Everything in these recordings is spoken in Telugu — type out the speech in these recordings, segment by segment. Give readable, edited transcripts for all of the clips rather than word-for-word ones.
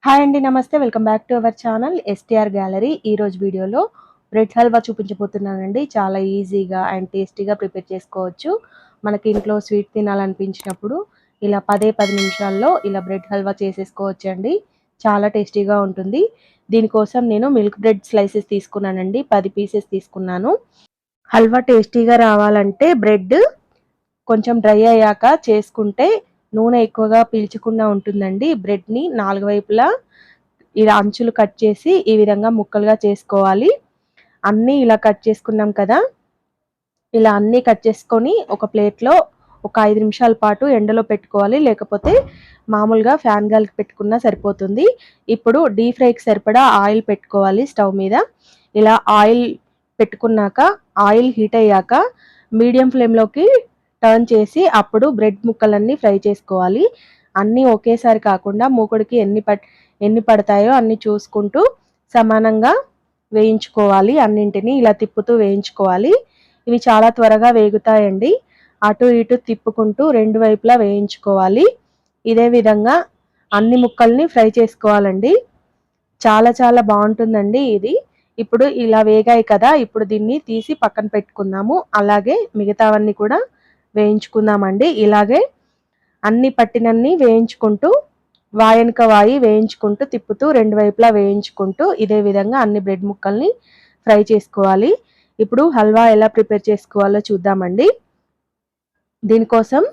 హాయ్ అండి, నమస్తే. Welcome back to our channel STR gallery. ఈరోజు వీడియోలో బ్రెడ్ హల్వా చూపించబోతున్నానండి. చాలా ఈజీగా అండ్ టేస్టీగా ప్రిపేర్ చేసుకోవచ్చు. మనకి ఇంట్లో స్వీట్ తినాలనిపించినప్పుడు ఇలా 10 నిమిషాల్లో ఇలా బ్రెడ్ హల్వా చేసేసుకోవచ్చు అండి. చాలా టేస్టీగా ఉంటుంది. దీనికోసం నేను మిల్క్ బ్రెడ్ స్లైసెస్ తీసుకున్నానండి. 10 పీసెస్ తీసుకున్నాను. హల్వా టేస్టీగా రావాలంటే బ్రెడ్ కొంచెం డ్రై అయ్యాక చేసుకుంటే నూనె ఎక్కువగా పీల్చకుండా ఉంటుందండి. బ్రెడ్ని 4 వైపులా ఇలా అంచులు కట్ చేసి ఈ విధంగా ముక్కలుగా చేసుకోవాలి. అన్నీ ఇలా కట్ చేసుకున్నాం కదా, ఇలా అన్నీ కట్ చేసుకొని ఒక ప్లేట్లో ఒక 5 నిమిషాల పాటు ఎండలో పెట్టుకోవాలి. లేకపోతే మామూలుగా ఫ్యాన్ గాలికి పెట్టుకున్నా సరిపోతుంది. ఇప్పుడు డీప్ ఫ్రైకి సరిపడా ఆయిల్ పెట్టుకోవాలి స్టవ్ మీద. ఇలా ఆయిల్ పెట్టుకున్నాక ఆయిల్ హీట్ అయ్యాక మీడియం ఫ్లేమ్లోకి టర్న్ చేసి అప్పుడు బ్రెడ్ ముక్కలన్నీ ఫ్రై చేసుకోవాలి. అన్నీ ఒకేసారి కాకుండా మూకుడికి ఎన్ని పడతాయో అన్ని చూసుకుంటూ సమానంగా వేయించుకోవాలి. అన్నింటినీ ఇలా తిప్పుతూ వేయించుకోవాలి. ఇవి చాలా త్వరగా వేగుతాయండి. అటు ఇటు తిప్పుకుంటూ రెండు వైపులా వేయించుకోవాలి. ఇదే విధంగా అన్ని ముక్కల్ని ఫ్రై చేసుకోవాలండి. చాలా చాలా బాగుంటుందండి ఇది. ఇప్పుడు ఇలా వేగాయి కదా, ఇప్పుడు దీన్ని తీసి పక్కన పెట్టుకుందాము. అలాగే మిగతావన్నీ కూడా వేయించుకుందామండి. ఇలాగే అన్ని పట్టినన్ని వేయించుకుంటూ వాయనక వాయి వేయించుకుంటూ తిప్పుతూ రెండు వైపులా వేయించుకుంటూ ఇదే విధంగా అన్ని బ్రెడ్ ముక్కల్ని ఫ్రై చేసుకోవాలి. ఇప్పుడు హల్వా ఎలా ప్రిపేర్ చేసుకోవాలో చూద్దామండి. దీనికోసం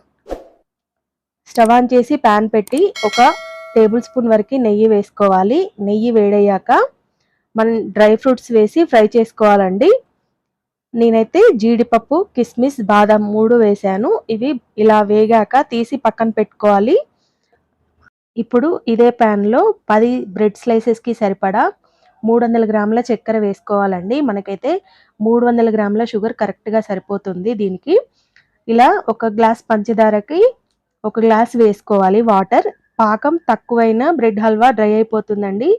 స్టవ్ ఆన్ చేసి ప్యాన్ పెట్టి ఒక టేబుల్ స్పూన్ వరకు నెయ్యి వేసుకోవాలి. నెయ్యి వేడయ్యాక మనం డ్రై ఫ్రూట్స్ వేసి ఫ్రై చేసుకోవాలండి. నేనైతే జీడిపప్పు, కిస్మిస్, బాదం 3 వేసాను. ఇవి ఇలా వేగాక తీసి పక్కన పెట్టుకోవాలి. ఇప్పుడు ఇదే ప్యాన్లో 10 బ్రెడ్ స్లైసెస్కి సరిపడా 300 గ్రాముల చక్కెర వేసుకోవాలండి. మనకైతే 300 గ్రాముల షుగర్ కరెక్ట్గా సరిపోతుంది దీనికి. ఇలా ఒక గ్లాస్ పంచదారకి ఒక గ్లాస్ వేసుకోవాలి వాటర్. పాకం తక్కువైనా బ్రెడ్ హల్వా డ్రై అయిపోతుందండి.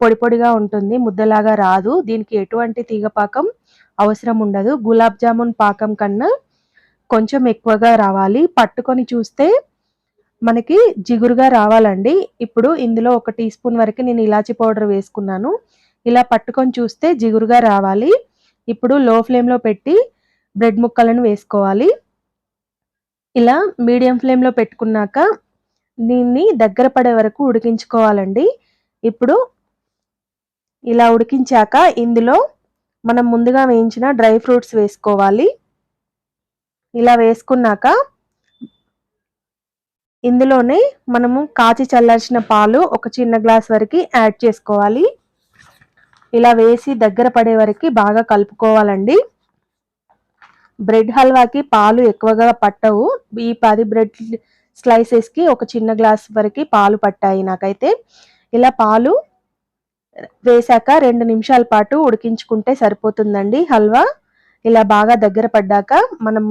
పొడి పొడిగా ఉంటుంది, ముద్దలాగా రాదు. దీనికి ఎటువంటి తీగ పాకం అవసరం ఉండదు. గులాబ్ జామున్ పాకం కన్నా కొంచెం ఎక్కువగా రావాలి. పట్టుకొని చూస్తే మనకి జిగురుగా రావాలండి. ఇప్పుడు ఇందులో 1 టీ స్పూన్ వరకు నేను ఇలాచీ పౌడర్ వేసుకున్నాను. ఇలా పట్టుకొని చూస్తే జిగురుగా రావాలి. ఇప్పుడు లో ఫ్లేమ్లో పెట్టి బ్రెడ్ ముక్కలను వేసుకోవాలి. ఇలా మీడియం ఫ్లేమ్లో పెట్టుకున్నాక దీన్ని దగ్గర పడే వరకు ఉడికించుకోవాలండి. ఇప్పుడు ఇలా ఉడికించాక ఇందులో మనం ముందుగా వేయించిన డ్రై ఫ్రూట్స్ వేసుకోవాలి. ఇలా వేసుకున్నాక ఇందులోనే మనము కాచి చల్లార్చిన పాలు ఒక చిన్న గ్లాస్ వరకు యాడ్ చేసుకోవాలి. ఇలా వేసి దగ్గర పడే వరకు బాగా కలుపుకోవాలండి. బ్రెడ్ హల్వాకి పాలు ఎక్కువగా పట్టవు. ఈ 10 బ్రెడ్ స్లైసెస్కి ఒక చిన్న గ్లాస్ వరకు పాలు పట్టాయి నాకైతే. ఇలా పాలు వేసాక 2 నిమిషాల పాటు ఉడికించుకుంటే సరిపోతుందండి హల్వా. ఇలా బాగా దగ్గర పడ్డాక మనం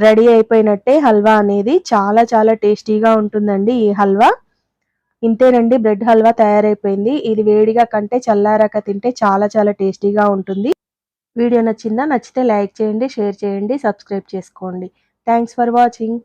రెడీ అయిపోయినట్టే హల్వా అనేది. చాలా చాలా టేస్టీగా ఉంటుందండి ఈ హల్వా. ఇంతేనండి, బ్రెడ్ హల్వా తయారైపోయింది. ఇది వేడిగా కంటే చల్లారాక తింటే చాలా చాలా టేస్టీగా ఉంటుంది. వీడియో నచ్చిందా? నచ్చితే లైక్ చేయండి, షేర్ చేయండి, సబ్స్క్రైబ్ చేసుకోండి. Thanks for watching.